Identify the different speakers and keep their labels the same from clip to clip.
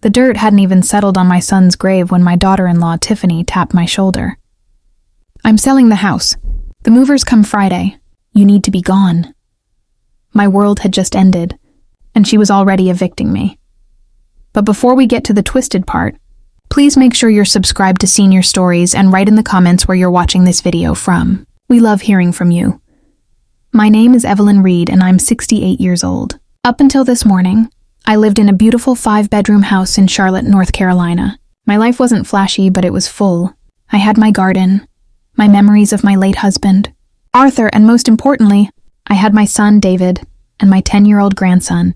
Speaker 1: The dirt hadn't even settled on my son's grave when my daughter-in-law, Tiffany, tapped my shoulder. "I'm selling the house. The movers come Friday. You need to be gone." My world had just ended, and she was already evicting me. But before we get to the twisted part, please make sure you're subscribed to Senior Stories and write in the comments where you're watching this video from. We love hearing from you. My name is Evelyn Reed, and I'm 68 years old. Up until this morning, I lived in a beautiful 5-bedroom house in Charlotte, North Carolina. My life wasn't flashy, but it was full. I had my garden, my memories of my late husband, Arthur, and most importantly, I had my son, David, and my 10-year-old grandson,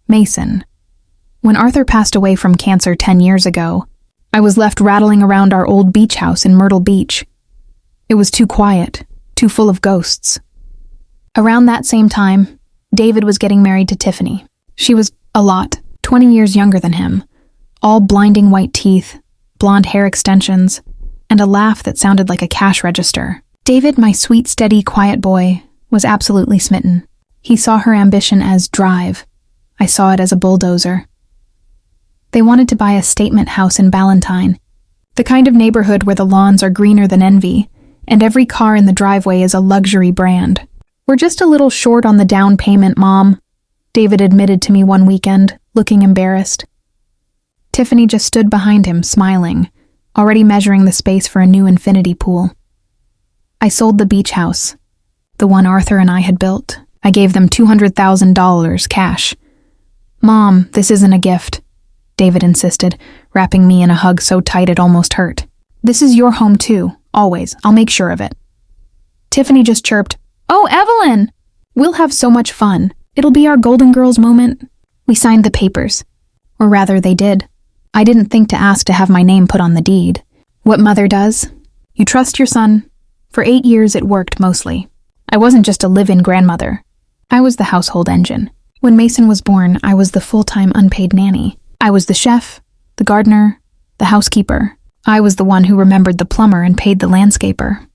Speaker 1: Mason. When Arthur passed away from cancer 10 years ago, I was left rattling around our old beach house in Myrtle Beach. It was too quiet, too full of ghosts. Around that same time, David was getting married to Tiffany. She was 20 years younger than him, all blinding white teeth, blonde hair extensions, and a laugh that sounded like a cash register. David, my sweet, steady, quiet boy, was absolutely smitten. He saw her ambition as drive. I saw it as a bulldozer. They wanted to buy a statement house in Ballantyne, the kind of neighborhood where the lawns are greener than envy, and every car in the driveway is a luxury brand. "We're just a little short on the down payment, Mom," David admitted to me one weekend, looking embarrassed. Tiffany just stood behind him, smiling, already measuring the space for a new infinity pool. I sold the beach house, the one Arthur and I had built. I gave them $200,000 cash. "Mom, this isn't a gift," David insisted, wrapping me in a hug so tight it almost hurt. "This is your home too, always. I'll make sure of it." Tiffany just chirped, "Oh, Evelyn! We'll have so much fun. It'll be our Golden Girls moment." We signed the papers. Or rather, they did. I didn't think to ask to have my name put on the deed. What mother does? You trust your son. For 8 years, it worked mostly. I wasn't just a live-in grandmother. I was the household engine. When Mason was born, I was the full-time unpaid nanny. I was the chef, the gardener, the housekeeper. I was the one who remembered the plumber and paid the landscaper.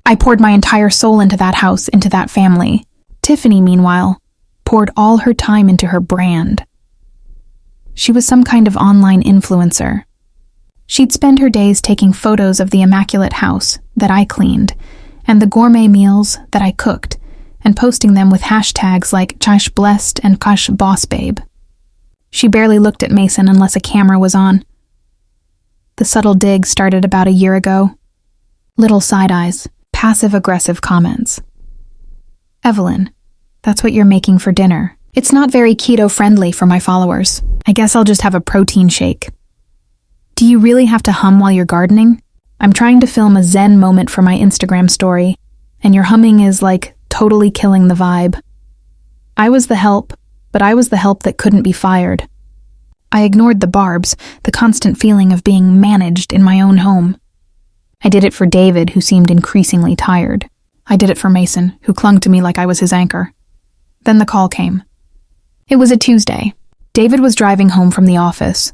Speaker 1: I poured my entire soul into that house, into that family. Tiffany, meanwhile, poured all her time into her brand. She was some kind of online influencer. She'd spend her days taking photos of the immaculate house that I cleaned and the gourmet meals that I cooked and posting them with hashtags like Chash Blessed and Kash Boss Babe. She barely looked at Mason unless a camera was on. The subtle dig started about a year ago. Little side eyes, passive-aggressive comments. "Evelyn, that's what you're making for dinner. It's not very keto-friendly for my followers. I guess I'll just have a protein shake. Do you really have to hum while you're gardening? I'm trying to film a zen moment for my Instagram story, and your humming is like totally killing the vibe." I was the help, but I was the help that couldn't be fired. I ignored the barbs, the constant feeling of being managed in my own home. I did it for David, who seemed increasingly tired. I did it for Mason, who clung to me like I was his anchor. Then the call came. It was a Tuesday. David was driving home from the office.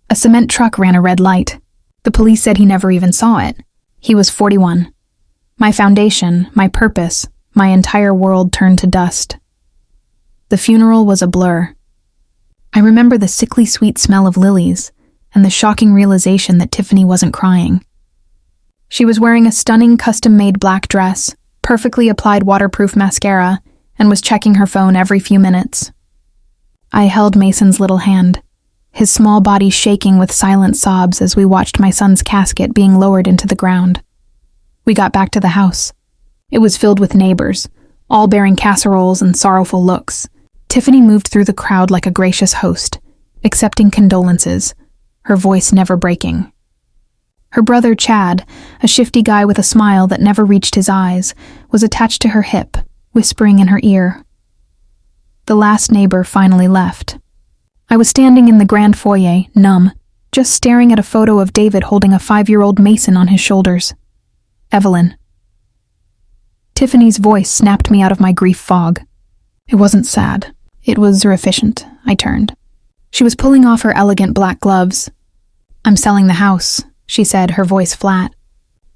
Speaker 1: A cement truck ran a red light. The police said he never even saw it. He was 41. My foundation, my purpose, my entire world turned to dust. The funeral was a blur. I remember the sickly sweet smell of lilies and the shocking realization that Tiffany wasn't crying. She was wearing a stunning custom-made black dress, perfectly applied waterproof mascara, and was checking her phone every few minutes. I held Mason's little hand, his small body shaking with silent sobs as we watched my son's casket being lowered into the ground. We got back to the house. It was filled with neighbors, all bearing casseroles and sorrowful looks. Tiffany moved through the crowd like a gracious host, accepting condolences, her voice never breaking. Her brother Chad, a shifty guy with a smile that never reached his eyes, was attached to her hip, whispering in her ear. The last neighbor finally left. I was standing in the grand foyer, numb, just staring at a photo of David holding a 5-year-old Mason on his shoulders. "Evelyn." Tiffany's voice snapped me out of my grief fog. It wasn't sad. It was efficient. I turned. She was pulling off her elegant black gloves. "I'm selling the house," she said, her voice flat.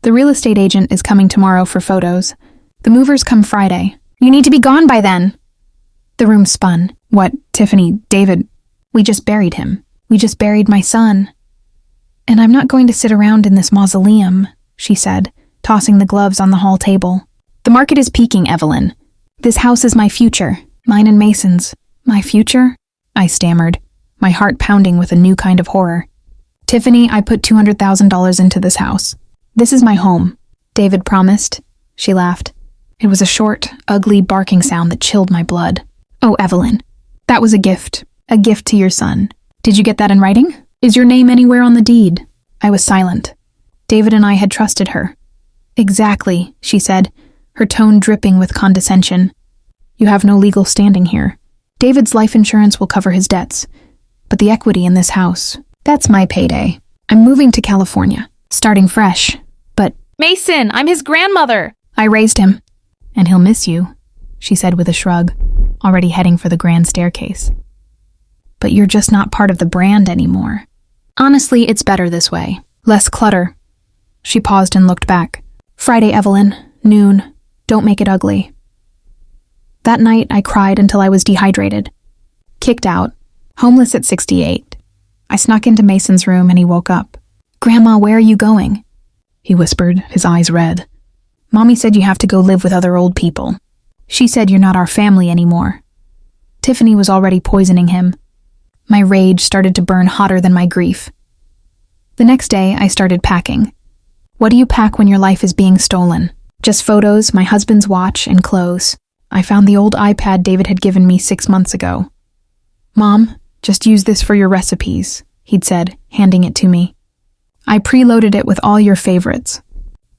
Speaker 1: "The real estate agent is coming tomorrow for photos. The movers come Friday. You need to be gone by then." The room spun. "What, Tiffany, David?" "We just buried him. We just buried my son. And I'm not going to sit around in this mausoleum, she said, tossing the gloves on the hall table. The market is peaking, Evelyn. This house is my future, mine and Mason's. My future? I stammered, my heart pounding with a new kind of horror. Tiffany, I put $200,000 into this house. This is my home, David promised. She laughed. It was a short, ugly barking sound that chilled my blood. Oh, Evelyn, that was a gift to your son. Did you get that in writing? Is your name anywhere on the deed? I was silent. David and I had trusted her. Exactly, she said, her tone dripping with condescension. You have no legal standing here. David's life insurance will cover his debts, but the equity in this house, that's my payday. I'm moving to California, starting fresh, but— Mason, I'm his grandmother! I raised him. And he'll miss you, she said with a shrug, already heading for the grand staircase. But you're just not part of the brand anymore. Honestly, it's better this way. Less clutter. She paused and looked back. Friday, Evelyn, noon. Don't make it ugly. That night, I cried until I was dehydrated. Kicked out. Homeless at 68. I snuck into Mason's room and he woke up. Grandma, where are you going? He whispered, his eyes red. Mommy said you have to go live with other old people. She said you're not our family anymore. Tiffany was already poisoning him. My rage started to burn hotter than my grief. The next day, I started packing. What do you pack when your life is being stolen? Just photos, my husband's watch, and clothes. I found the old iPad David had given me 6 months ago. Mom, just use this for your recipes, he'd said, handing it to me. I preloaded it with all your favorites.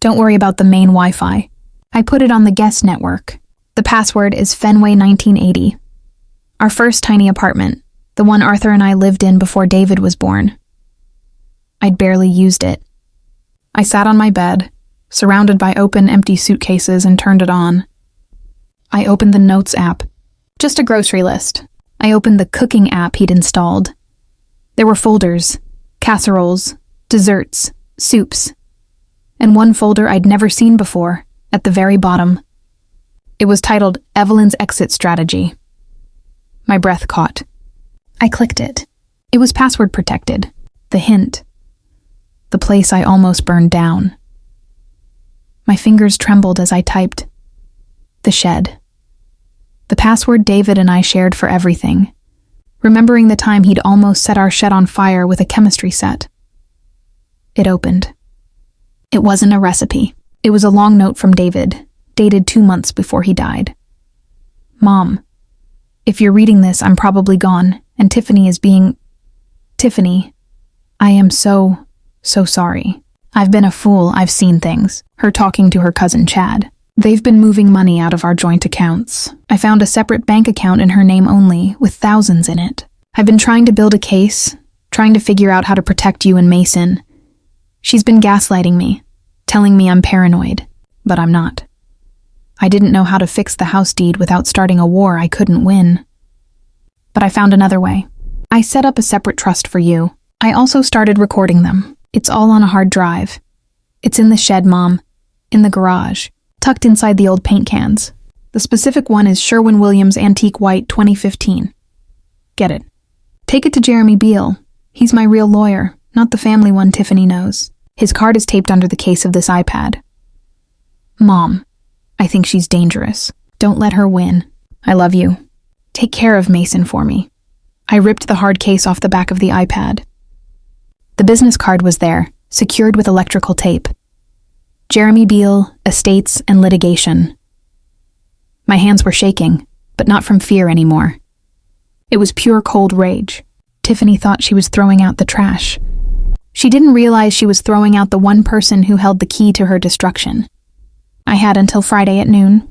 Speaker 1: Don't worry about the main Wi-Fi. I put it on the guest network. The password is Fenway 1980. Our first tiny apartment, the one Arthur and I lived in before David was born. I'd barely used it. I sat on my bed, surrounded by open, empty suitcases, and turned it on. I opened the Notes app. Just a grocery list. I opened the cooking app he'd installed. There were folders, casseroles, desserts, soups, and one folder I'd never seen before, at the very bottom. It was titled Evelyn's Exit Strategy. My breath caught. I clicked it. It was password protected. The hint. The place I almost burned down. My fingers trembled as I typed. The shed. The password David and I shared for everything, remembering the time he'd almost set our shed on fire with a chemistry set. It opened. It wasn't a recipe. It was a long note from David, dated 2 months before he died. Mom, if you're reading this, I'm probably gone, and Tiffany is being— Tiffany, I am so sorry. I've been a fool, I've seen things. Her talking to her cousin Chad. They've been moving money out of our joint accounts. I found a separate bank account in her name only, with thousands in it. I've been trying to build a case, trying to figure out how to protect you and Mason. She's been gaslighting me, telling me I'm paranoid, but I'm not. I didn't know how to fix the house deed without starting a war I couldn't win. But I found another way. I set up a separate trust for you. I also started recording them. It's all on a hard drive. It's in the shed, Mom. In the garage. Tucked inside the old paint cans. The specific one is Sherwin-Williams Antique White 2015. Get it. Take it to Jeremy Beale. He's my real lawyer, not the family one Tiffany knows. His card is taped under the case of this iPad. Mom, I think she's dangerous. Don't let her win. I love you. Take care of Mason for me. I ripped the hard case off the back of the iPad. The business card was there, secured with electrical tape. Jeremy Beale, Estates, and Litigation. My hands were shaking, but not from fear anymore. It was pure cold rage. Tiffany thought she was throwing out the trash. She didn't realize she was throwing out the one person who held the key to her destruction. I had until Friday at noon.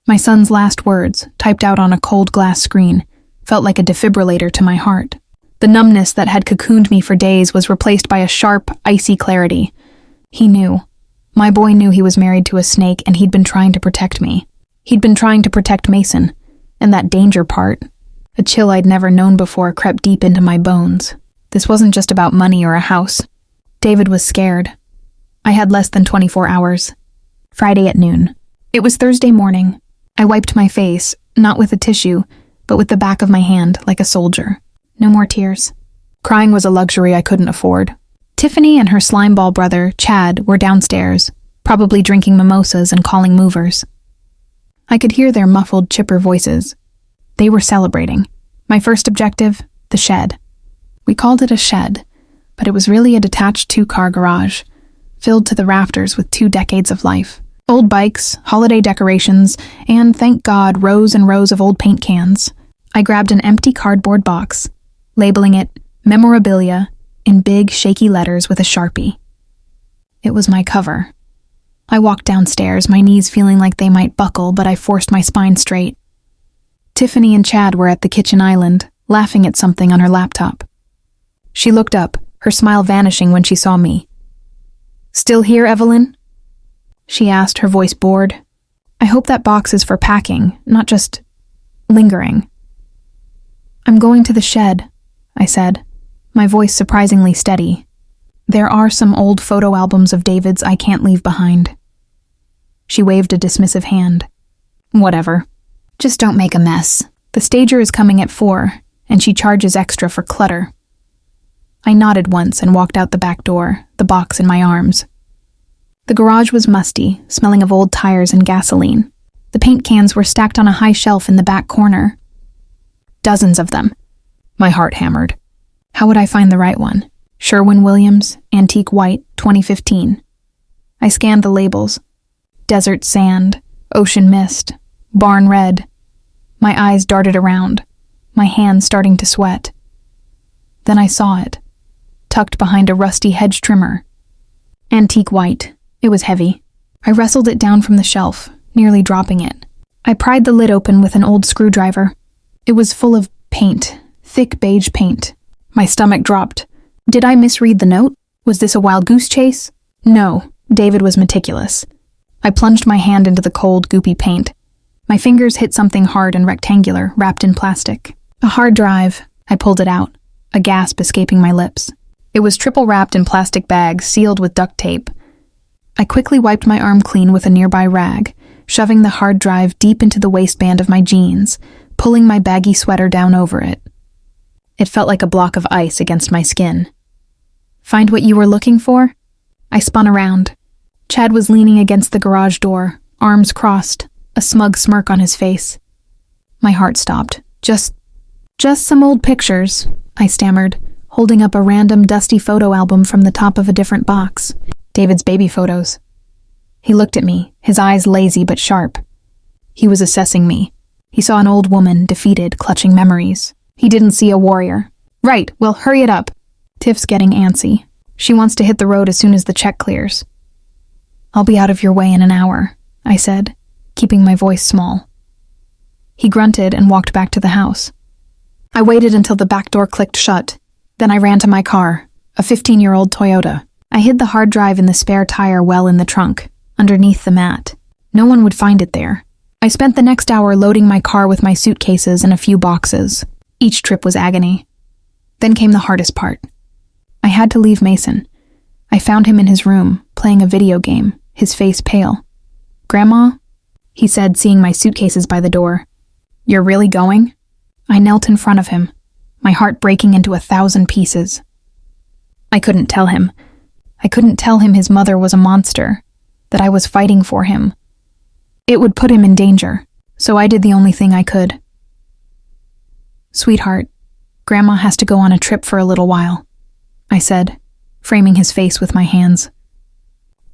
Speaker 1: My son's last words, typed out on a cold glass screen, felt like a defibrillator to my heart. The numbness that had cocooned me for days was replaced by a sharp, icy clarity. He knew. My boy knew he was married to a snake, and he'd been trying to protect me. He'd been trying to protect Mason, and that danger part, a chill I'd never known before, crept deep into my bones. This wasn't just about money or a house. David was scared. I had less than 24 hours. Friday at noon. It was Thursday morning. I wiped my face, not with a tissue, but with the back of my hand, like a soldier. No more tears. Crying was a luxury I couldn't afford. Tiffany and her slimeball brother, Chad, were downstairs, probably drinking mimosas and calling movers. I could hear their muffled, chipper voices. They were celebrating. My first objective, the shed. We called it a shed, but it was really a detached 2-car garage, filled to the rafters with 2 decades of life. Old bikes, holiday decorations, and, thank God, rows and rows of old paint cans. I grabbed an empty cardboard box, labeling it Memorabilia in big, shaky letters with a Sharpie. It was my cover. I walked downstairs, my knees feeling like they might buckle, but I forced my spine straight. Tiffany and Chad were at the kitchen island, laughing at something on her laptop. She looked up, her smile vanishing when she saw me. "Still here, Evelyn?" she asked, her voice bored. "I hope that box is for packing, not just lingering." "I'm going to the shed," I said, my voice surprisingly steady. "There are some old photo albums of David's I can't leave behind." She waved a dismissive hand. "Whatever. Just don't make a mess. The stager is coming at 4, and she charges extra for clutter." I nodded once and walked out the back door, the box in my arms. The garage was musty, smelling of old tires and gasoline. The paint cans were stacked on a high shelf in the back corner. Dozens of them. My heart hammered. How would I find the right one? Sherwin-Williams, Antique White, 2015. I scanned the labels. Desert Sand, Ocean Mist, Barn Red. My eyes darted around, my hands starting to sweat. Then I saw it, tucked behind a rusty hedge trimmer. Antique White. It was heavy. I wrestled it down from the shelf, nearly dropping it. I pried the lid open with an old screwdriver. It was full of paint, thick beige paint. My stomach dropped. Did I misread the note? Was this a wild goose chase? No, David was meticulous. I plunged my hand into the cold, goopy paint. My fingers hit something hard and rectangular, wrapped in plastic. A hard drive. I pulled it out, a gasp escaping my lips. It was triple-wrapped in plastic bags, sealed with duct tape. I quickly wiped my arm clean with a nearby rag, shoving the hard drive deep into the waistband of my jeans, pulling my baggy sweater down over it. It felt like a block of ice against my skin. "Find what you were looking for?" I spun around. Chad was leaning against the garage door, arms crossed, a smug smirk on his face. My heart stopped. Just some old pictures," I stammered, holding up a random dusty photo album from the top of a different box. David's baby photos. He looked at me, his eyes lazy but sharp. He was assessing me. He saw an old woman, defeated, clutching memories. He didn't see a warrior. "Right, well, hurry it up." Tiff's getting antsy. She wants to hit the road as soon as the check clears. "I'll be out of your way in an hour," I said, keeping my voice small. He grunted and walked back to the house. I waited until the back door clicked shut. Then I ran to my car, a 15-year-old Toyota. I hid the hard drive in the spare tire well in the trunk, underneath the mat. No one would find it there. I spent the next hour loading my car with my suitcases and a few boxes. Each trip was agony. Then came the hardest part. I had to leave Mason. I found him in his room, playing a video game, his face pale. "Grandma?" he said, seeing my suitcases by the door. "You're really going?" I knelt in front of him, my heart breaking into 1,000 pieces. I couldn't tell him. I couldn't tell him his mother was a monster, that I was fighting for him. It would put him in danger, so I did the only thing I could. "Sweetheart, Grandma has to go on a trip for a little while," I said, framing his face with my hands.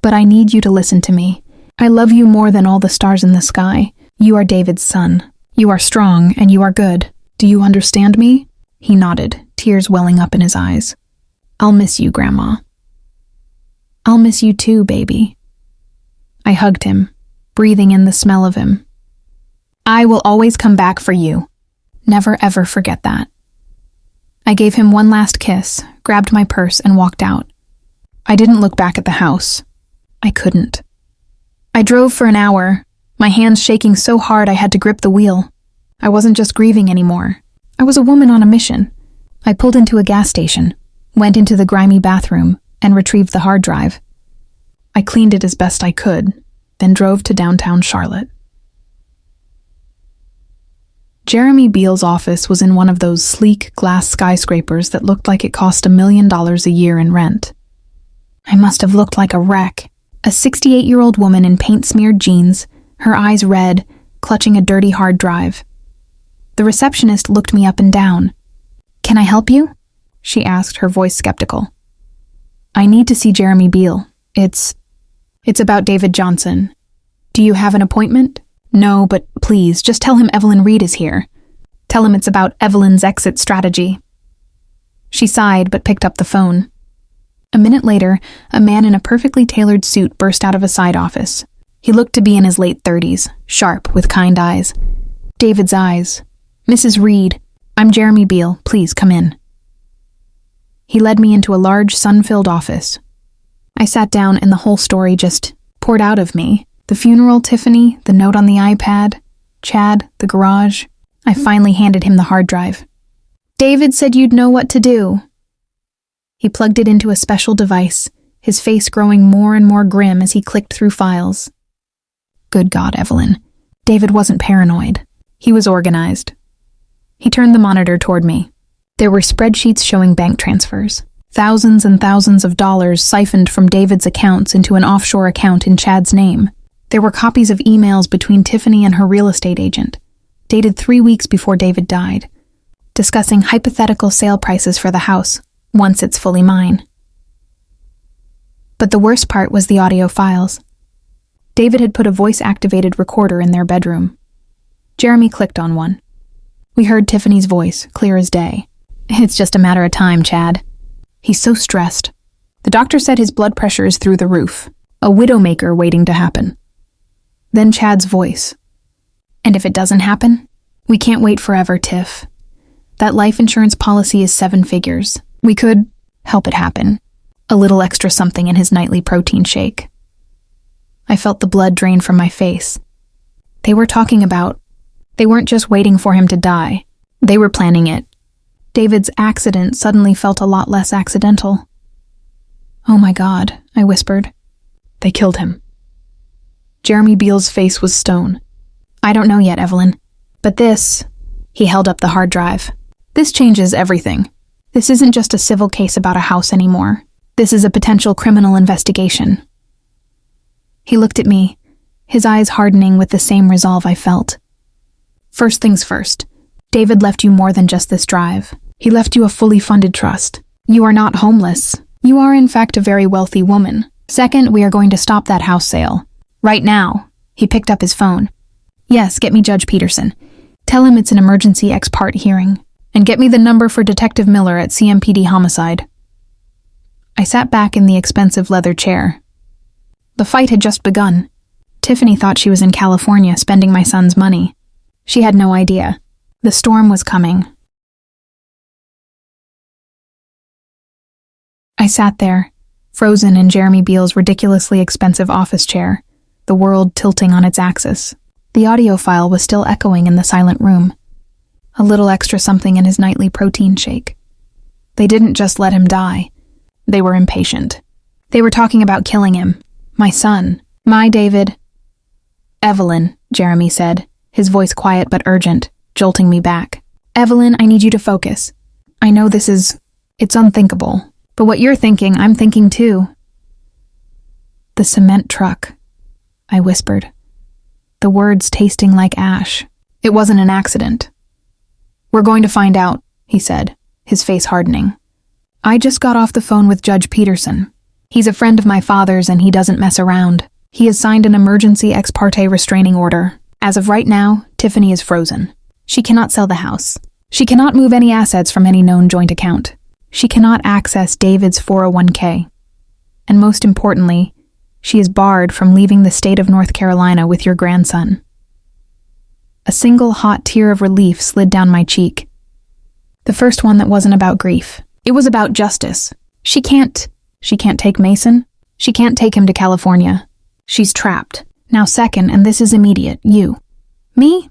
Speaker 1: "But I need you to listen to me. I love you more than all the stars in the sky. You are David's son. You are strong and you are good. Do you understand me?" He nodded, tears welling up in his eyes. "I'll miss you, Grandma." "I'll miss you too, baby." I hugged him, breathing in the smell of him. "I will always come back for you. Never ever forget that." I gave him one last kiss, grabbed my purse, and walked out. I didn't look back at the house. I couldn't. I drove for an hour, my hands shaking so hard I had to grip the wheel. I wasn't just grieving anymore. I was a woman on a mission. I pulled into a gas station, went into the grimy bathroom, and retrieved the hard drive. I cleaned it as best I could, then drove to downtown Charlotte. Jeremy Beal's office was in one of those sleek glass skyscrapers that looked like it cost $1 million a year in rent. I must have looked like a wreck. A 68-year-old woman in paint-smeared jeans, her eyes red, clutching a dirty hard drive. The receptionist looked me up and down. "Can I help you?" she asked, her voice skeptical. "I need to see Jeremy Beal. It's about David Johnson. Do you have an appointment?" "No, but please, just tell him Evelyn Reed is here. Tell him it's about Evelyn's exit strategy." She sighed but picked up the phone. A minute later, a man in a perfectly tailored suit burst out of a side office. He looked to be in his late 30s, sharp, with kind eyes. David's eyes. "Mrs. Reed, I'm Jeremy Beal. Please come in." He led me into a large, sun-filled office. I sat down and the whole story just poured out of me. The funeral, Tiffany, the note on the iPad, Chad, the garage. I finally handed him the hard drive. "David said you'd know what to do." He plugged it into a special device, his face growing more and more grim as he clicked through files. Good God, Evelyn. David wasn't paranoid. He was organized. He turned the monitor toward me. There were spreadsheets showing bank transfers. Thousands and thousands of dollars siphoned from David's accounts into an offshore account in Chad's name. There were copies of emails between Tiffany and her real estate agent, dated 3 weeks before David died, discussing hypothetical sale prices for the house, once it's fully mine. But the worst part was the audio files. David had put a voice-activated recorder in their bedroom. Jeremy clicked on one. We heard Tiffany's voice, clear as day. "It's just a matter of time, Chad. He's so stressed. The doctor said his blood pressure is through the roof. A widowmaker waiting to happen." Then Chad's voice. "And if it doesn't happen? We can't wait forever, Tiff. That life insurance policy is 7 figures. We could help it happen. A little extra something in his nightly protein shake." I felt the blood drain from my face. They weren't just waiting for him to die. They were planning it. David's accident suddenly felt a lot less accidental. "Oh my God," I whispered. "They killed him." Jeremy Beal's face was stone. "I don't know yet, Evelyn. But this," he held up the hard drive, "this changes everything. This isn't just a civil case about a house anymore. This is a potential criminal investigation." He looked at me, his eyes hardening with the same resolve I felt. "First things first. David left you more than just this drive. He left you a fully funded trust. You are not homeless. You are in fact a very wealthy woman. Second, we are going to stop that house sale. Right now." He picked up his phone. "Yes, get me Judge Peterson. Tell him it's an emergency ex parte hearing. And get me the number for Detective Miller at CMPD Homicide." I sat back in the expensive leather chair. The fight had just begun. Tiffany thought she was in California spending my son's money. She had no idea. The storm was coming. I sat there, frozen in Jeremy Beal's ridiculously expensive office chair, the world tilting on its axis. The audio file was still echoing in the silent room. A little extra something in his nightly protein shake. They didn't just let him die. They were impatient. They were talking about killing him. My son. My David. "Evelyn," Jeremy said, his voice quiet but urgent, jolting me back. "Evelyn, I need you to focus. I know it's unthinkable. But what you're thinking, I'm thinking too." "The cement truck," I whispered, the words tasting like ash. "It wasn't an accident." "We're going to find out," he said, his face hardening. "I just got off the phone with Judge Peterson. He's a friend of my father's and he doesn't mess around. He has signed an emergency ex parte restraining order. As of right now, Tiffany is frozen. She cannot sell the house. She cannot move any assets from any known joint account. She cannot access David's 401k. And most importantly, she is barred from leaving the state of North Carolina with your grandson." A single hot tear of relief slid down my cheek. The first one that wasn't about grief. It was about justice. She can't take Mason. She can't take him to California. She's trapped. Now second, and this is immediate, you. Me?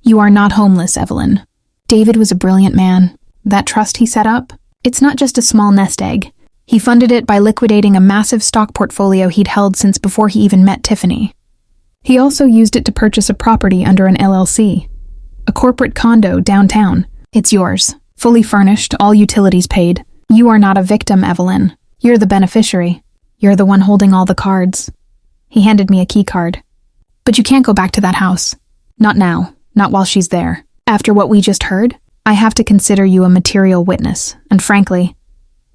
Speaker 1: You are not homeless, Evelyn. David was a brilliant man. That trust he set up, it's not just a small nest egg. He funded it by liquidating a massive stock portfolio he'd held since before he even met Tiffany. He also used it to purchase a property under an LLC. A corporate condo downtown. It's yours. Fully furnished, all utilities paid. You are not a victim, Evelyn. You're the beneficiary. You're the one holding all the cards. He handed me a key card. But you can't go back to that house. Not now. Not while she's there. After what we just heard, I have to consider you a material witness, and frankly,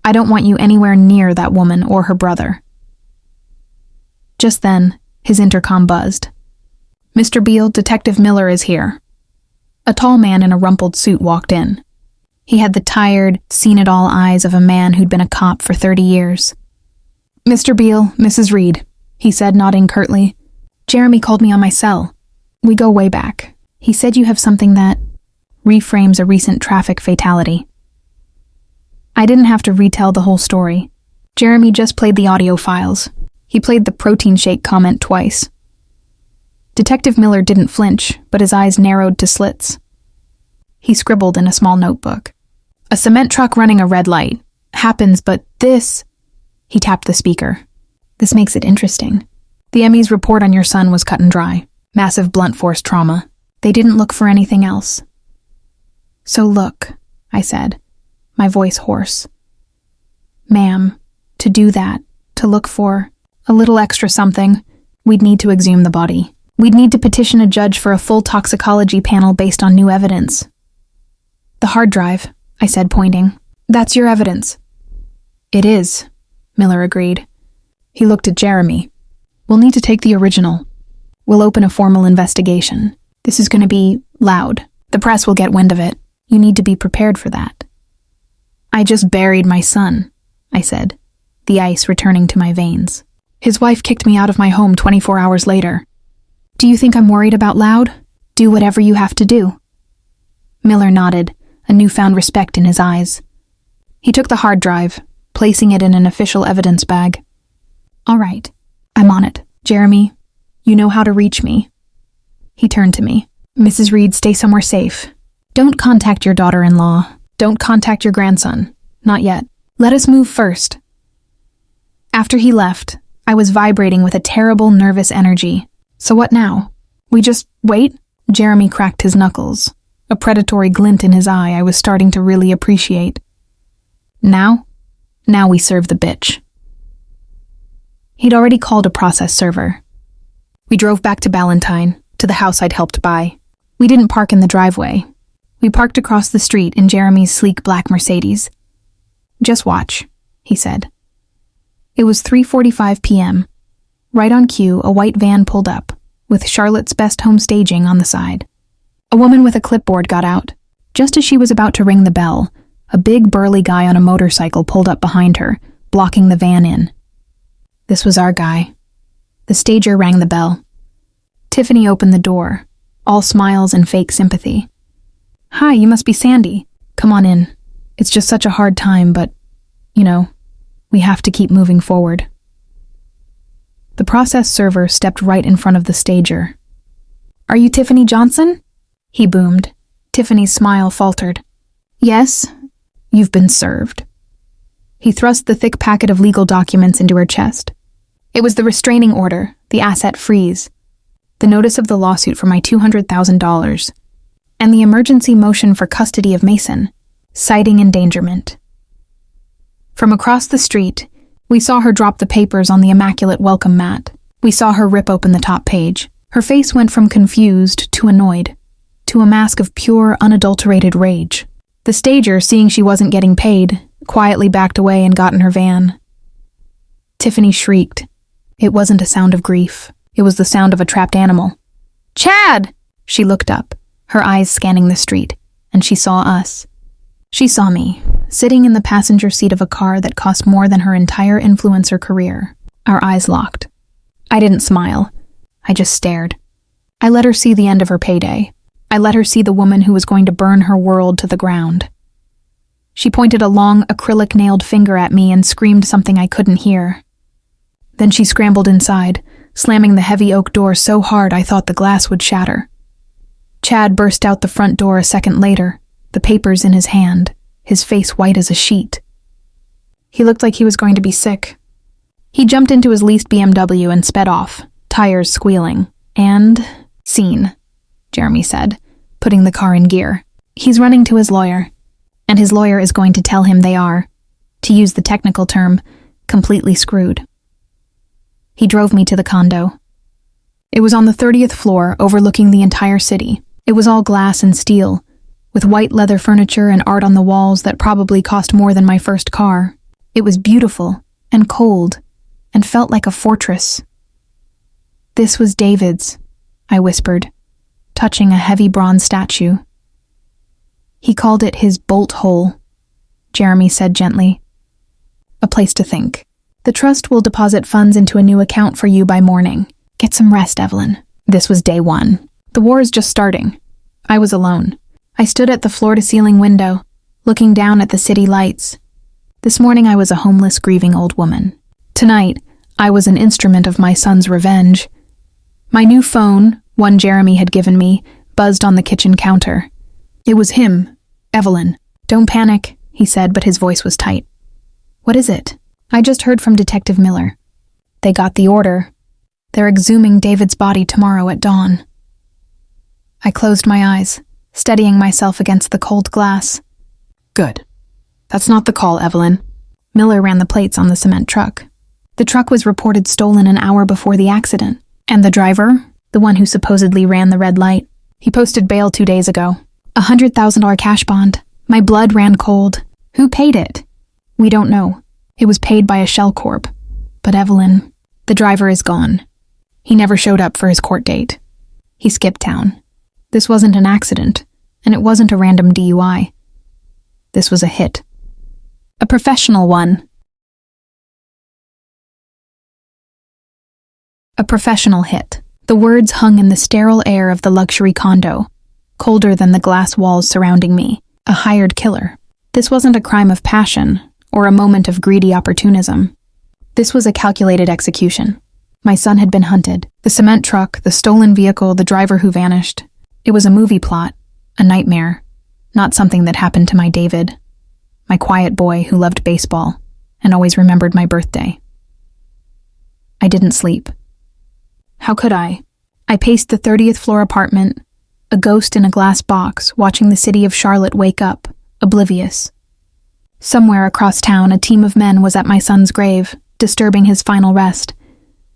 Speaker 1: I don't want you anywhere near that woman or her brother. Just then, his intercom buzzed. Mr. Beale, Detective Miller is here. A tall man in a rumpled suit walked in. He had the tired, seen-it-all eyes of a man who'd been a cop for 30 years. Mr. Beale, Mrs. Reed, he said, nodding curtly. Jeremy called me on my cell. We go way back. He said you have something that reframes a recent traffic fatality. I didn't have to retell the whole story. Jeremy just played the audio files. He played the protein shake comment twice. Detective Miller didn't flinch, but his eyes narrowed to slits. He scribbled in a small notebook. A cement truck running a red light. Happens, but this... He tapped the speaker. This makes it interesting. The ME's report on your son was cut and dry. Massive blunt force trauma. They didn't look for anything else. So look, I said, my voice hoarse. Ma'am, to do that, to look for a little extra something, we'd need to exhume the body. We'd need to petition a judge for a full toxicology panel based on new evidence. The hard drive, I said, pointing. That's your evidence. It is, Miller agreed. He looked at Jeremy. We'll need to take the original. We'll open a formal investigation. This is going to be loud. The press will get wind of it. You need to be prepared for that. I just buried my son, I said, the ice returning to my veins. His wife kicked me out of my home 24 hours later. Do you think I'm worried about loud? Do whatever you have to do. Miller nodded, a newfound respect in his eyes. He took the hard drive, placing it in an official evidence bag. All right, I'm on it. Jeremy, you know how to reach me. He turned to me. Mrs. Reed, stay somewhere safe. Don't contact your daughter-in-law. Don't contact your grandson. Not yet. Let us move first. After he left, I was vibrating with a terrible, nervous energy. So what now? We just wait? Jeremy cracked his knuckles, a predatory glint in his eye I was starting to really appreciate. Now? Now we serve the bitch. He'd already called a process server. We drove back to Ballantyne, to the house I'd helped buy. We didn't park in the driveway. We parked across the street in Jeremy's sleek black Mercedes. Just watch, he said. It was 3:45 p.m. Right on cue, a white van pulled up, with Charlotte's Best Home Staging on the side. A woman with a clipboard got out. Just as she was about to ring the bell, a big burly guy on a motorcycle pulled up behind her, blocking the van in. This was our guy. The stager rang the bell. Tiffany opened the door, all smiles and fake sympathy. Hi, you must be Sandy. Come on in. It's just such a hard time, but, we have to keep moving forward. The process server stepped right in front of the stager. Are you Tiffany Johnson? He boomed. Tiffany's smile faltered. Yes, you've been served. He thrust the thick packet of legal documents into her chest. It was the restraining order, the asset freeze, the notice of the lawsuit for my $200,000, and the emergency motion for custody of Mason, citing endangerment. From across the street, we saw her drop the papers on the immaculate welcome mat. We saw her rip open the top page. Her face went from confused to annoyed, to a mask of pure, unadulterated rage. The stager, seeing she wasn't getting paid, quietly backed away and got in her van. Tiffany shrieked. It wasn't a sound of grief. It was the sound of a trapped animal. Chad! She looked up, her eyes scanning the street, and she saw us. She saw me, sitting in the passenger seat of a car that cost more than her entire influencer career. Our eyes locked. I didn't smile. I just stared. I let her see the end of her payday. I let her see the woman who was going to burn her world to the ground. She pointed a long, acrylic-nailed finger at me and screamed something I couldn't hear. Then she scrambled inside, slamming the heavy oak door so hard I thought the glass would shatter. Chad burst out the front door a second later, the papers in his hand, his face white as a sheet. He looked like he was going to be sick. He jumped into his leased BMW and sped off, tires squealing. And scene, Jeremy said, putting the car in gear. He's running to his lawyer, and his lawyer is going to tell him they are, to use the technical term, completely screwed. He drove me to the condo. It was on the 30th floor, overlooking the entire city. It was all glass and steel, with white leather furniture and art on the walls that probably cost more than my first car. It was beautiful and cold and felt like a fortress. "This was David's," I whispered, touching a heavy bronze statue. "He called it his bolt hole," Jeremy said gently. "A place to think. The trust will deposit funds into a new account for you by morning. Get some rest, Evelyn." This was day 1. The war is just starting. I was alone. I stood at the floor-to-ceiling window, looking down at the city lights. This morning I was a homeless, grieving old woman. Tonight, I was an instrument of my son's revenge. My new phone, one Jeremy had given me, buzzed on the kitchen counter. It was him, Evelyn. "Don't panic," he said, but his voice was tight. "What is it?" "I just heard from Detective Miller. They got the order. They're exhuming David's body tomorrow at dawn." I closed my eyes, steadying myself against the cold glass. "Good. That's not the call, Evelyn." Miller ran the plates on the cement truck. The truck was reported stolen an hour before the accident. And the driver, the one who supposedly ran the red light, he posted bail 2 days ago. $100,000 cash bond. My blood ran cold. Who paid it? We don't know. It was paid by a shell corp. But Evelyn, the driver is gone. He never showed up for his court date. He skipped town. This wasn't an accident, and it wasn't a random DUI. This was a hit. A professional one. A professional hit. The words hung in the sterile air of the luxury condo, colder than the glass walls surrounding me. A hired killer. This wasn't a crime of passion, or a moment of greedy opportunism. This was a calculated execution. My son had been hunted. The cement truck, the stolen vehicle, the driver who vanished. It was a movie plot, a nightmare, not something that happened to my David, my quiet boy who loved baseball and always remembered my birthday. I didn't sleep. How could I? I paced the 30th floor apartment, a ghost in a glass box, watching the city of Charlotte wake up, oblivious. Somewhere across town, a team of men was at my son's grave, disturbing his final rest.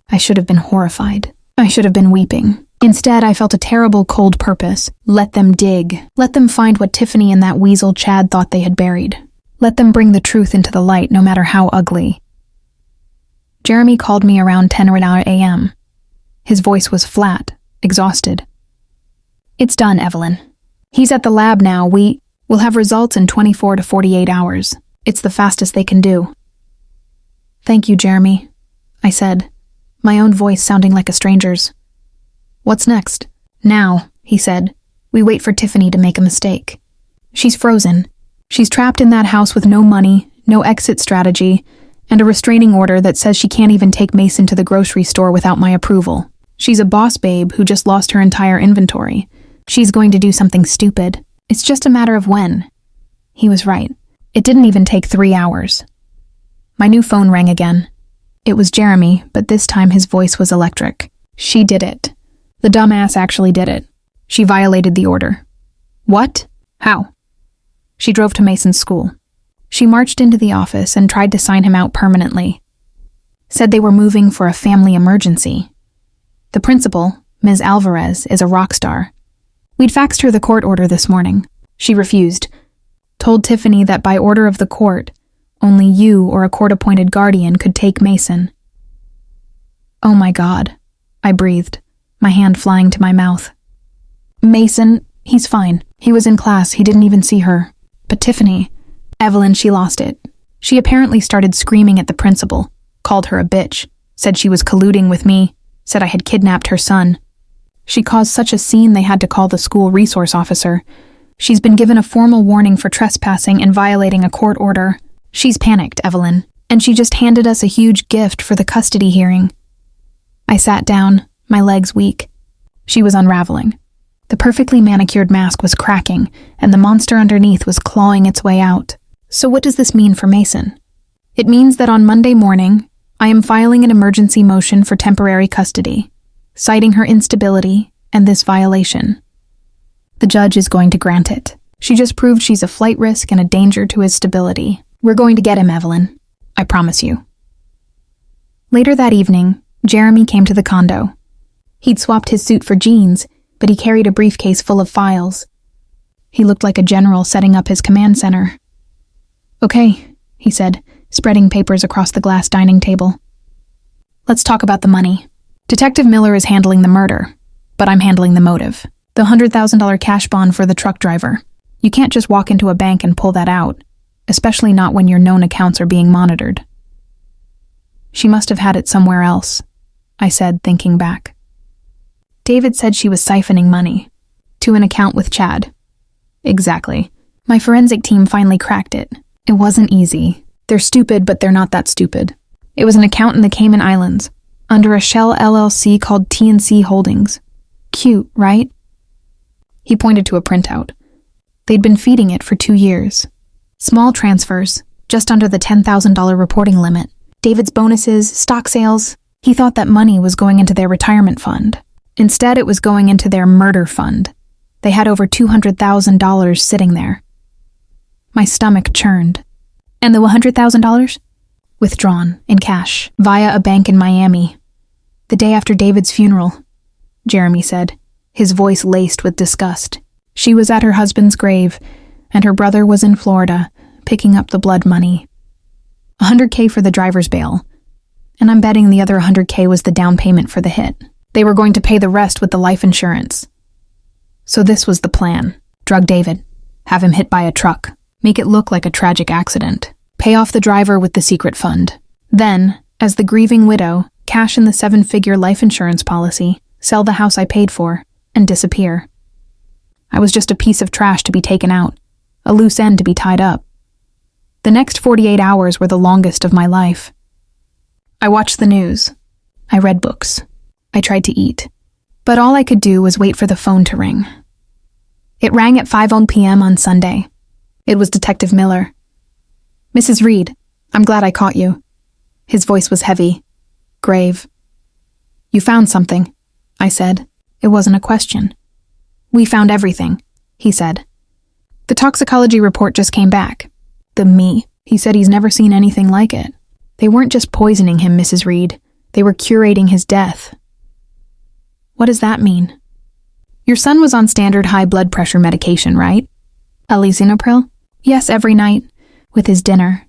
Speaker 1: I should have been horrified. I should have been weeping. Instead, I felt a terrible cold purpose. Let them dig. Let them find what Tiffany and that weasel Chad thought they had buried. Let them bring the truth into the light, no matter how ugly. Jeremy called me around 10 a.m. His voice was flat, exhausted. "It's done, Evelyn. He's at the lab now. We'll have results in 24 to 48 hours. It's the fastest they can do." "Thank you, Jeremy," I said, my own voice sounding like a stranger's. "What's next?" "Now," he said, "we wait for Tiffany to make a mistake. She's frozen. She's trapped in that house with no money, no exit strategy, and a restraining order that says she can't even take Mason to the grocery store without my approval. She's a boss babe who just lost her entire inventory. She's going to do something stupid. It's just a matter of when." He was right. It didn't even take 3 hours. My new phone rang again. It was Jeremy, but this time his voice was electric. "She did it. The dumbass actually did it. She violated the order." "What? How?" "She drove to Mason's school. She marched into the office and tried to sign him out permanently. Said they were moving for a family emergency. The principal, Ms. Alvarez, is a rock star. We'd faxed her the court order this morning. She refused. Told Tiffany that by order of the court, only you or a court-appointed guardian could take Mason." "Oh my God," I breathed, my hand flying to my mouth. "Mason, he's fine. He was in class, he didn't even see her. But Tiffany, Evelyn, she lost it. She apparently started screaming at the principal, called her a bitch, said she was colluding with me, said I had kidnapped her son. She caused such a scene they had to call the school resource officer. She's been given a formal warning for trespassing and violating a court order. She's panicked, Evelyn, and she just handed us a huge gift for the custody hearing." I sat down, my legs weak. She was unraveling. The perfectly manicured mask was cracking, and the monster underneath was clawing its way out. "So what does this mean for Mason?" "It means that on Monday morning, I am filing an emergency motion for temporary custody, citing her instability and this violation. The judge is going to grant it. She just proved she's a flight risk and a danger to his stability. We're going to get him, Evelyn. I promise you. Later that evening, Jeremy came to the condo. He'd swapped his suit for jeans, but he carried a briefcase full of files. He looked like a general setting up his command center. Okay, he said, spreading papers across the glass dining table. Let's talk about the money. Detective Miller is handling the murder, but I'm handling the motive. The $100,000 cash bond for the truck driver. You can't just walk into a bank and pull that out, especially not when your known accounts are being monitored. She must have had it somewhere else, I said, thinking back. David said she was siphoning money to an account with Chad. Exactly. My forensic team finally cracked it. It wasn't easy. They're stupid, but they're not that stupid. It was an account in the Cayman Islands, under a shell LLC called T&C Holdings. Cute, right? He pointed to a printout. They'd been feeding it for 2 years. Small transfers, just under the $10,000 reporting limit. David's bonuses, stock sales. He thought that money was going into their retirement fund. Instead, it was going into their murder fund. They had over $200,000 sitting there. My stomach churned. And the $100,000? Withdrawn, in cash, via a bank in Miami. The day after David's funeral, Jeremy said, his voice laced with disgust. She was at her husband's grave, and her brother was in Florida, picking up the blood money. $100K for the driver's bail, and I'm betting the other $100K was the down payment for the hit. They were going to pay the rest with the life insurance. So this was the plan. Drug David, have him hit by a truck, make it look like a tragic accident, pay off the driver with the secret fund. Then, as the grieving widow, cash in the 7-figure life insurance policy, sell the house I paid for, and disappear. I was just a piece of trash to be taken out, a loose end to be tied up. The next 48 hours were the longest of my life. I watched the news. I read books. I tried to eat. But all I could do was wait for the phone to ring. It rang at 5 p.m. on Sunday. It was Detective Miller. Mrs. Reed, I'm glad I caught you. His voice was heavy, grave. You found something, I said. It wasn't a question. We found everything, he said. The toxicology report just came back. The me. He said he's never seen anything like it. They weren't just poisoning him, Mrs. Reed. They were curating his death. What does that mean? Your son was on standard high blood pressure medication, right? Lisinopril? Yes, every night, with his dinner.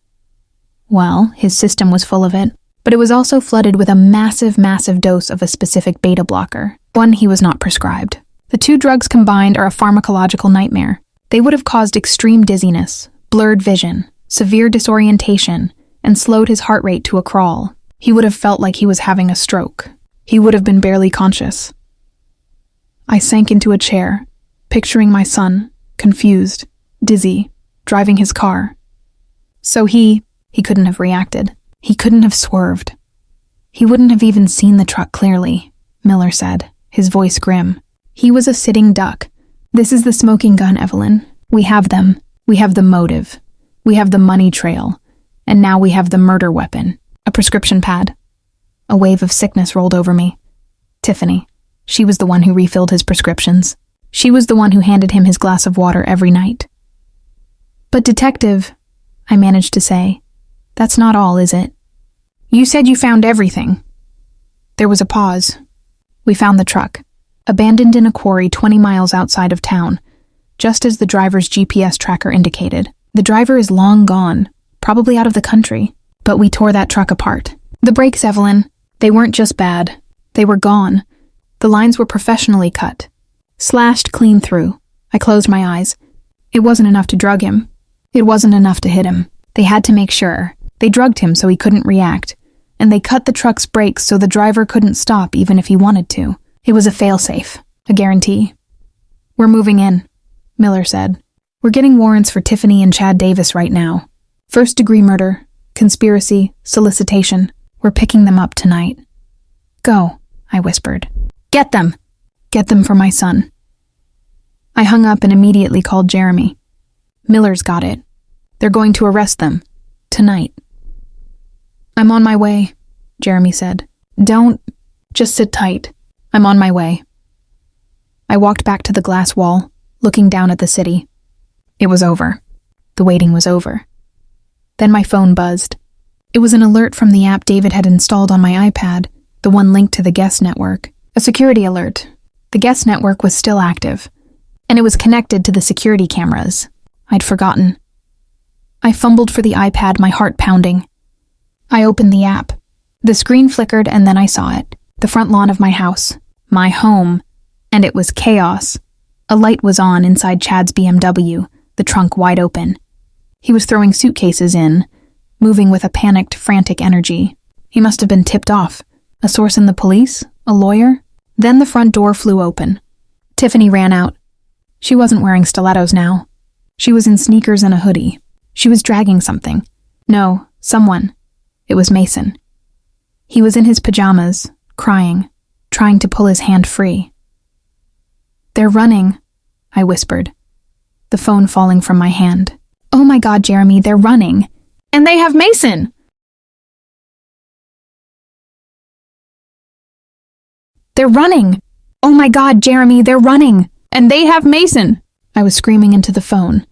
Speaker 1: Well, his system was full of it, but it was also flooded with a massive dose of a specific beta blocker, one he was not prescribed. The two drugs combined are a pharmacological nightmare. They would have caused extreme dizziness, blurred vision, severe disorientation, and slowed his heart rate to a crawl. He would have felt like he was having a stroke. He would have been barely conscious. I sank into a chair, picturing my son, confused, dizzy, driving his car. So he couldn't have reacted. He couldn't have swerved. He wouldn't have even seen the truck clearly, Miller said, his voice grim. He was a sitting duck. This is the smoking gun, Evelyn. We have them. We have the motive. We have the money trail. And now we have the murder weapon. A prescription pad. A wave of sickness rolled over me. Tiffany. She was the one who refilled his prescriptions. She was the one who handed him his glass of water every night. But detective, I managed to say, that's not all, is it? You said you found everything. There was a pause. We found the truck, abandoned in a quarry 20 miles outside of town, just as the driver's GPS tracker indicated. The driver is long gone, probably out of the country, but we tore that truck apart. The brakes, Evelyn, they weren't just bad. They were gone. The lines were professionally cut, slashed clean through. I closed my eyes. It wasn't enough to drug him. It wasn't enough to hit him. They had to make sure. They drugged him so he couldn't react, and they cut the truck's brakes so the driver couldn't stop even if he wanted to. It was a fail-safe, a guarantee. We're moving in, Miller said. We're getting warrants for Tiffany and Chad Davis right now. First-degree murder, conspiracy, solicitation. We're picking them up tonight. Go, I whispered. Get them! Get them for my son. I hung up and immediately called Jeremy. Miller's got it. They're going to arrest them. Tonight. I'm on my way, Jeremy said. Just sit tight. I'm on my way. I walked back to the glass wall, looking down at the city. It was over. The waiting was over. Then my phone buzzed. It was an alert from the app David had installed on my iPad, the one linked to the guest network. A security alert. The guest network was still active, and it was connected to the security cameras. I'd forgotten. I fumbled for the iPad, my heart pounding. I opened the app. The screen flickered, and then I saw it. The front lawn of my house. My home. And it was chaos. A light was on inside Chad's BMW, the trunk wide open. He was throwing suitcases in, moving with a panicked, frantic energy. He must have been tipped off. A source in the police? A lawyer? Then the front door flew open. Tiffany ran out. She wasn't wearing stilettos now. She was in sneakers and a hoodie. She was dragging something. No, someone. It was Mason. He was in his pajamas, crying, trying to pull his hand free. "They're running," I whispered, the phone falling from my hand. "Oh my God, Jeremy, they're running. And they have Mason!" "They're running! Oh my God, Jeremy, they're running! And they have Mason!" I was screaming into the phone,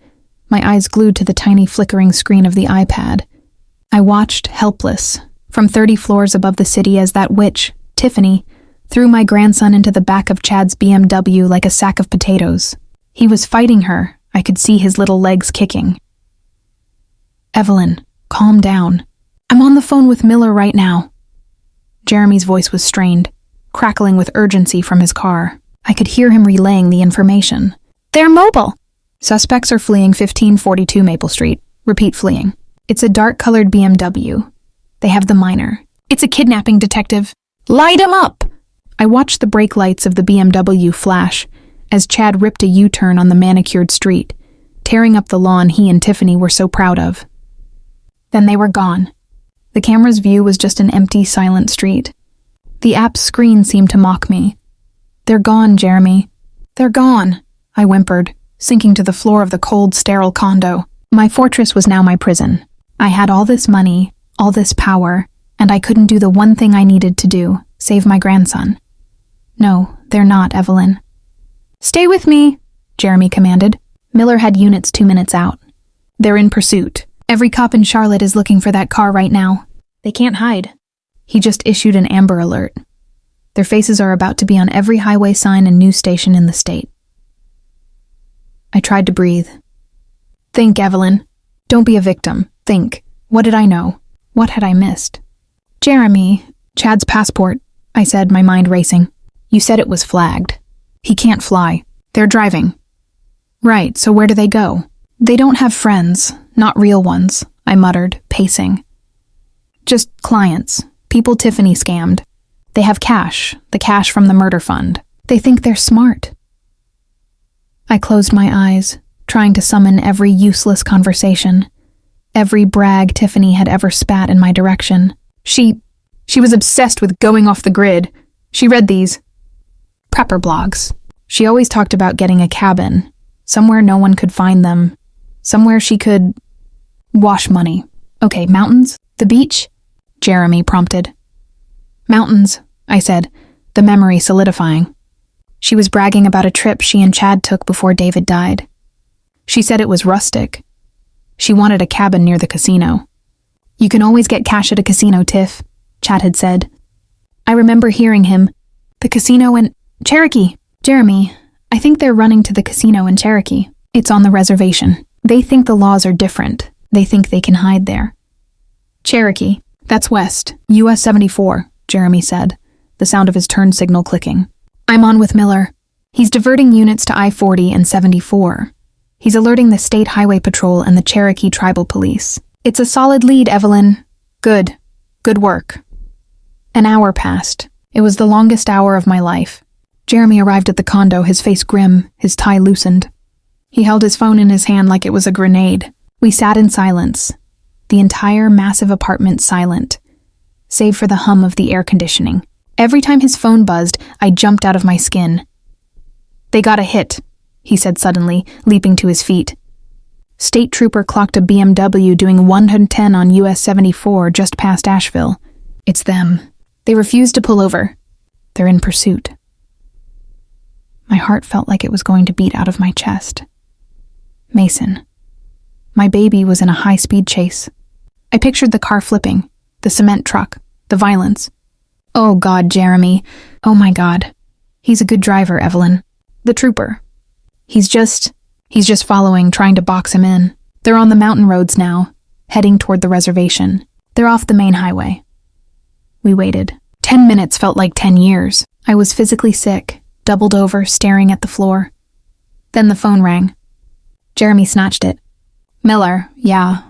Speaker 1: my eyes glued to the tiny flickering screen of the iPad. I watched, helpless, from 30 floors above the city as that witch, Tiffany, threw my grandson into the back of Chad's BMW like a sack of potatoes. He was fighting her. I could see his little legs kicking. "Evelyn, calm down. I'm on the phone with Miller right now." Jeremy's voice was strained, crackling with urgency from his car. I could hear him relaying the information. "They're mobile. Suspects are fleeing 1542 Maple Street. Repeat, fleeing. It's a dark-colored BMW. They have the minor. It's a kidnapping, detective. Light him up!" I watched the brake lights of the BMW flash as Chad ripped a U-turn on the manicured street, tearing up the lawn he and Tiffany were so proud of. Then they were gone. The camera's view was just an empty, silent street. The app's screen seemed to mock me. "They're gone, Jeremy. They're gone," I whimpered, sinking to the floor of the cold, sterile condo. My fortress was now my prison. I had all this money, all this power, and I couldn't do the one thing I needed to do, save my grandson. "No, they're not, Evelyn." "Stay with me," Jeremy commanded. Miller had units 2 minutes out. "They're in pursuit. Every cop in Charlotte is looking for that car right now. They can't hide." He just issued an Amber Alert. Their faces are about to be on every highway sign and news station in the state. I tried to breathe. "Think, Evelyn. Don't be a victim. Think. What did I know? What had I missed?" "Jeremy, Chad's passport," I said, my mind racing. "You said it was flagged. He can't fly. They're driving." "Right, so where do they go?" "They don't have friends, not real ones," I muttered, pacing. "Just clients, people Tiffany scammed. They have cash, the cash from the murder fund. They think they're smart." I closed my eyes, trying to summon every useless conversation, every brag Tiffany had ever spat in my direction. She was obsessed with going off the grid. She read these prepper blogs. She always talked about getting a cabin, somewhere no one could find them, somewhere she could wash money. "Okay, mountains? The beach?" Jeremy prompted. "Mountains," I said, the memory solidifying. She was bragging about a trip she and Chad took before David died. She said it was rustic. She wanted a cabin near the casino. "You can always get cash at a casino, Tiff," Chad had said. I remember hearing him. "The casino in Cherokee." "Jeremy, I think they're running to the casino in Cherokee. It's on the reservation. They think the laws are different. They think they can hide there." "Cherokee, that's west, US 74, Jeremy said, the sound of his turn signal clicking. "I'm on with Miller. He's diverting units to I-40 and 74. He's alerting the State Highway Patrol and the Cherokee Tribal Police. It's a solid lead, Evelyn. Good. Good work." An hour passed. It was the longest hour of my life. Jeremy arrived at the condo, his face grim, his tie loosened. He held his phone in his hand like it was a grenade. We sat in silence, the entire massive apartment silent, save for the hum of the air conditioning. Every time his phone buzzed, I jumped out of my skin. "They got a hit," he said suddenly, leaping to his feet. State trooper clocked a BMW doing 110 on US 74 just past Asheville. "It's them. They refused to pull over. They're in pursuit." My heart felt like it was going to beat out of my chest. Mason. My baby was in a high-speed chase. I pictured the car flipping, the cement truck, the violence. Oh God, Jeremy. Oh my God. He's a good driver, Evelyn. The trooper. He's just following, trying to box him in. They're on the mountain roads now, heading toward the reservation. They're off the main highway. We waited. 10 minutes felt like 10 years. I was physically sick, doubled over, staring at the floor. Then the phone rang. Jeremy snatched it. Miller, yeah.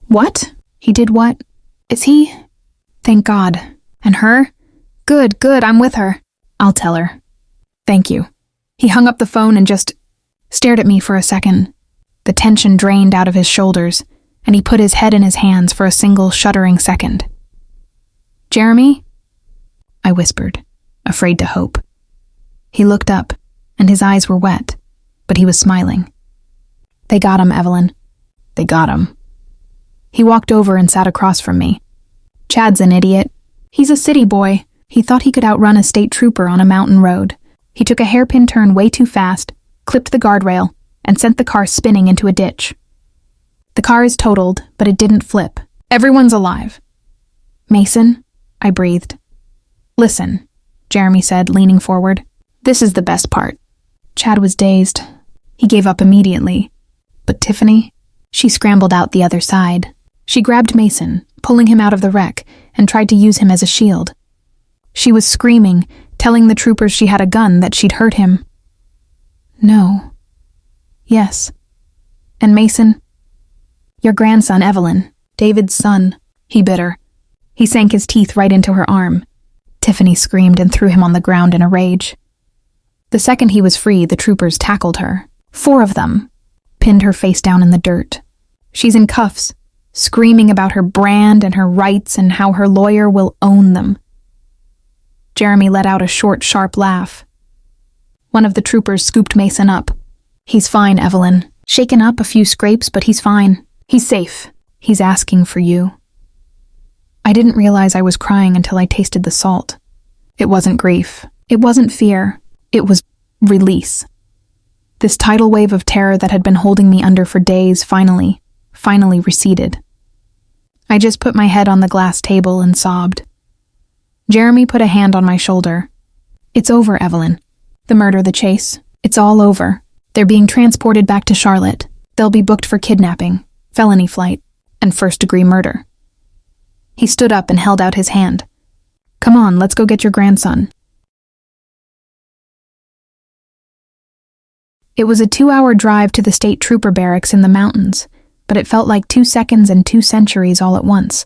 Speaker 1: What? He did what? Is he? Thank God. And her? Good, I'm with her. I'll tell her. Thank you. He hung up the phone and just stared at me for a second. The tension drained out of his shoulders, and he put his head in his hands for a single shuddering second. Jeremy? I whispered, afraid to hope. He looked up, and his eyes were wet, but he was smiling. They got him, Evelyn. They got him. He walked over and sat across from me. Chad's an idiot. He's a city boy. He thought he could outrun a state trooper on a mountain road. He took a hairpin turn way too fast, clipped the guardrail, and sent the car spinning into a ditch. The car is totaled, but it didn't flip. Everyone's alive. Mason? I breathed. Listen, Jeremy said, leaning forward. This is the best part. Chad was dazed. He gave up immediately. But Tiffany? She scrambled out the other side. She grabbed Mason, pulling him out of the wreck, and tried to use him as a shield. She was screaming, telling the troopers she had a gun, that she'd hurt him. No. Yes. And Mason? Your grandson, Evelyn. David's son. He bit her. He sank his teeth right into her arm. Tiffany screamed and threw him on the ground in a rage. The second he was free, the troopers tackled her. 4 of them. Pinned her face down in the dirt. She's in cuffs, screaming about her brand and her rights and how her lawyer will own them. Jeremy let out a short, sharp laugh. One of the troopers scooped Mason up. He's fine, Evelyn. Shaken up, a few scrapes, but he's fine. He's safe. He's asking for you. I didn't realize I was crying until I tasted the salt. It wasn't grief. It wasn't fear. It was release. This tidal wave of terror that had been holding me under for days finally receded. I just put my head on the glass table and sobbed. Jeremy put a hand on my shoulder. It's over, Evelyn. The murder, the chase, it's all over. They're being transported back to Charlotte. They'll be booked for kidnapping, felony flight, and first-degree murder. He stood up and held out his hand. Come on, let's go get your grandson. It was a 2-hour drive to the state trooper barracks in the mountains, but it felt like 2 seconds and 2 centuries all at once.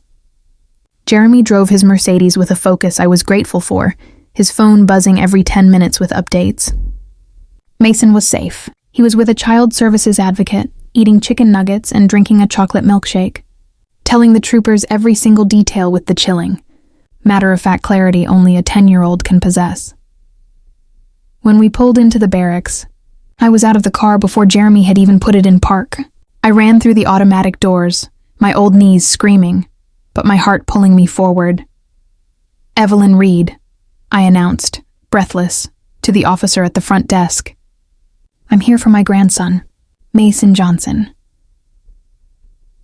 Speaker 1: Jeremy drove his Mercedes with a focus I was grateful for, his phone buzzing every 10 minutes with updates. Mason was safe. He was with a child services advocate, eating chicken nuggets and drinking a chocolate milkshake, telling the troopers every single detail with the chilling, matter-of-fact clarity only a 10-year-old can possess. When we pulled into the barracks, I was out of the car before Jeremy had even put it in park. I ran through the automatic doors, my old knees screaming, but my heart pulling me forward. Evelyn Reed, I announced, breathless, to the officer at the front desk. I'm here for my grandson, Mason Johnson.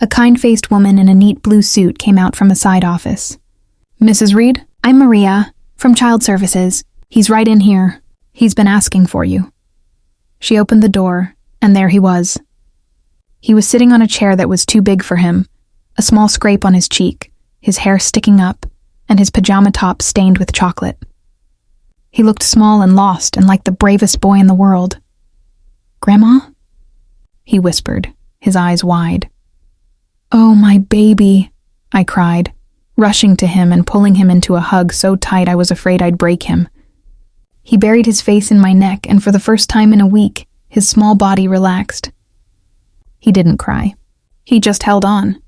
Speaker 1: A kind-faced woman in a neat blue suit came out from a side office. Mrs. Reed, I'm Maria, from Child Services. He's right in here. He's been asking for you. She opened the door, and there he was. He was sitting on a chair that was too big for him, a small scrape on his cheek, his hair sticking up, and his pajama top stained with chocolate. He looked small and lost and like the bravest boy in the world. Grandma? He whispered, his eyes wide. Oh, my baby, I cried, rushing to him and pulling him into a hug so tight I was afraid I'd break him. He buried his face in my neck, and for the first time in a week, his small body relaxed. He didn't cry. He just held on.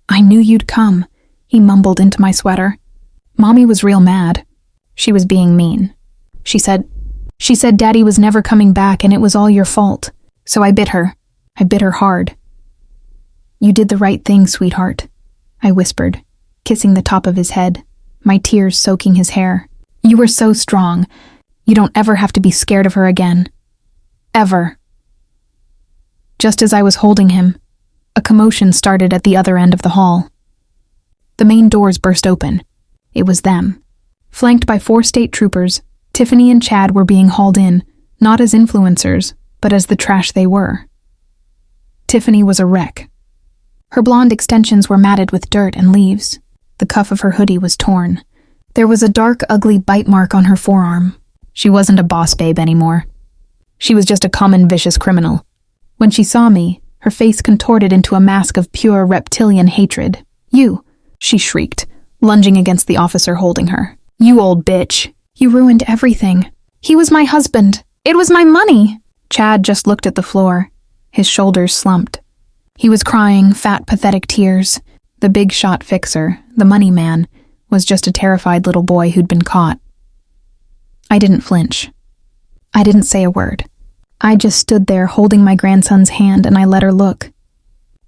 Speaker 1: I knew you'd come, he mumbled into my sweater. Mommy was real mad. She was being mean. She said Daddy was never coming back and it was all your fault. So I bit her. I bit her hard. You did the right thing, sweetheart, I whispered, kissing the top of his head, my tears soaking his hair. You were so strong. You don't ever have to be scared of her again. Ever. Just as I was holding him, a commotion started at the other end of the hall. The main doors burst open. It was them. Flanked by 4 state troopers, Tiffany and Chad were being hauled in, not as influencers, but as the trash they were. Tiffany was a wreck. Her blonde extensions were matted with dirt and leaves. The cuff of her hoodie was torn. There was a dark, ugly bite mark on her forearm. She wasn't a boss babe anymore. She was just a common vicious criminal. When she saw me, her face contorted into a mask of pure reptilian hatred. "You," she shrieked, lunging against the officer holding her. "You old bitch. You ruined everything. He was my husband. It was my money." Chad just looked at the floor. His shoulders slumped. He was crying fat, pathetic tears. The big shot fixer, the money man, was just a terrified little boy who'd been caught. I didn't flinch. I didn't say a word. I just stood there holding my grandson's hand, and I let her look.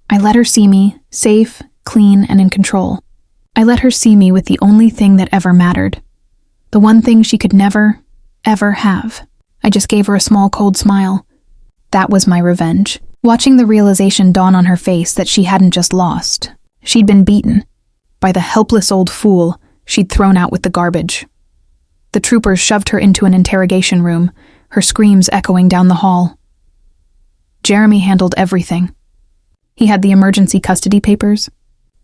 Speaker 1: I let her see me, safe, clean, and in control. I let her see me with the only thing that ever mattered. The one thing she could never, ever have. I just gave her a small cold smile. That was my revenge. Watching the realization dawn on her face that she hadn't just lost. She'd been beaten. By the helpless old fool she'd thrown out with the garbage. The troopers shoved her into an interrogation room, her screams echoing down the hall. Jeremy handled everything. He had the emergency custody papers.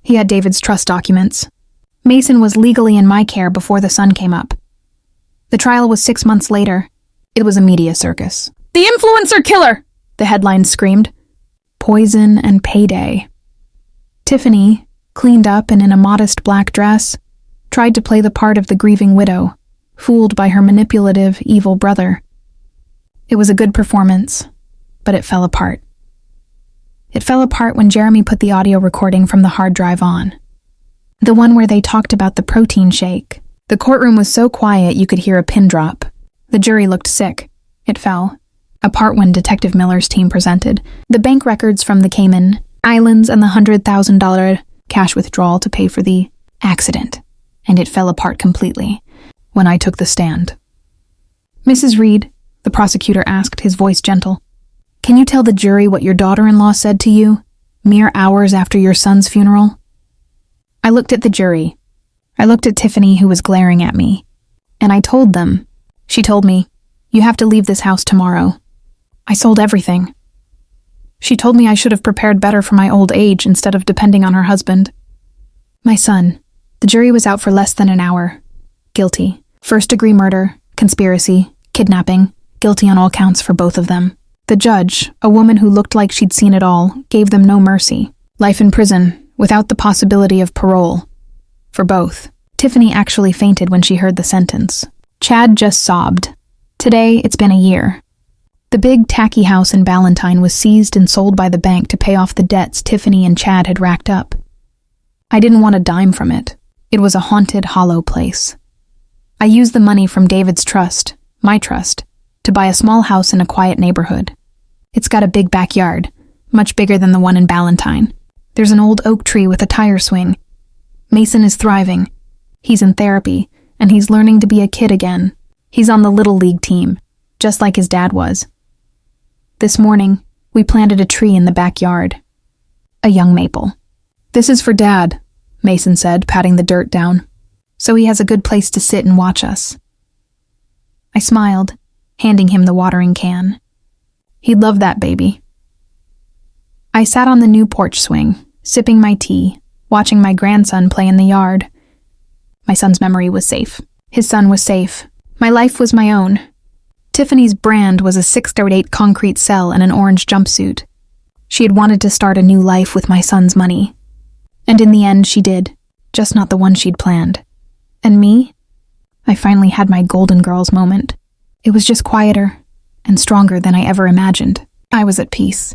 Speaker 1: He had David's trust documents. Mason was legally in my care before the sun came up. The trial was 6 months later. It was a media circus. "The influencer killer!" the headlines screamed. Poison and payday. Tiffany, cleaned up and in a modest black dress, tried to play the part of the grieving widow, fooled by her manipulative, evil brother. It was a good performance, but it fell apart. It fell apart when Jeremy put the audio recording from the hard drive on. The one where they talked about the protein shake. The courtroom was so quiet you could hear a pin drop. The jury looked sick. It fell. Apart when Detective Miller's team presented the bank records from the Cayman Islands and the $100,000 cash withdrawal to pay for the accident, and it fell apart completely when I took the stand. "Mrs. Reed," the prosecutor asked, his voice gentle, "can you tell the jury what your daughter-in-law said to you, mere hours after your son's funeral?" I looked at the jury. I looked at Tiffany, who was glaring at me, and I told them. She told me, "You have to leave this house tomorrow." I sold everything. She told me I should have prepared better for my old age instead of depending on her husband. My son. The jury was out for less than an hour. Guilty. First-degree murder, conspiracy, kidnapping, guilty on all counts for both of them. The judge, a woman who looked like she'd seen it all, gave them no mercy. Life in prison, without the possibility of parole. For both. Tiffany actually fainted when she heard the sentence. Chad just sobbed. Today, it's been a year. The big, tacky house in Ballantyne was seized and sold by the bank to pay off the debts Tiffany and Chad had racked up. I didn't want a dime from it. It was a haunted, hollow place. I used the money from David's trust, my trust, to buy a small house in a quiet neighborhood. It's got a big backyard, much bigger than the one in Ballantyne. There's an old oak tree with a tire swing. Mason is thriving. He's in therapy, and he's learning to be a kid again. He's on the Little League team, just like his dad was. This morning, we planted a tree in the backyard. A young maple. "This is for Dad," Mason said, patting the dirt down, "so he has a good place to sit and watch us." I smiled, handing him the watering can. He'd love that baby. I sat on the new porch swing, sipping my tea, watching my grandson play in the yard. My son's memory was safe. His son was safe. My life was my own. Tiffany's brand was a 6'8" concrete cell and an orange jumpsuit. She had wanted to start a new life with my son's money. And in the end, she did. Just not the one she'd planned. And me? I finally had my Golden Girls moment. It was just quieter and stronger than I ever imagined. I was at peace.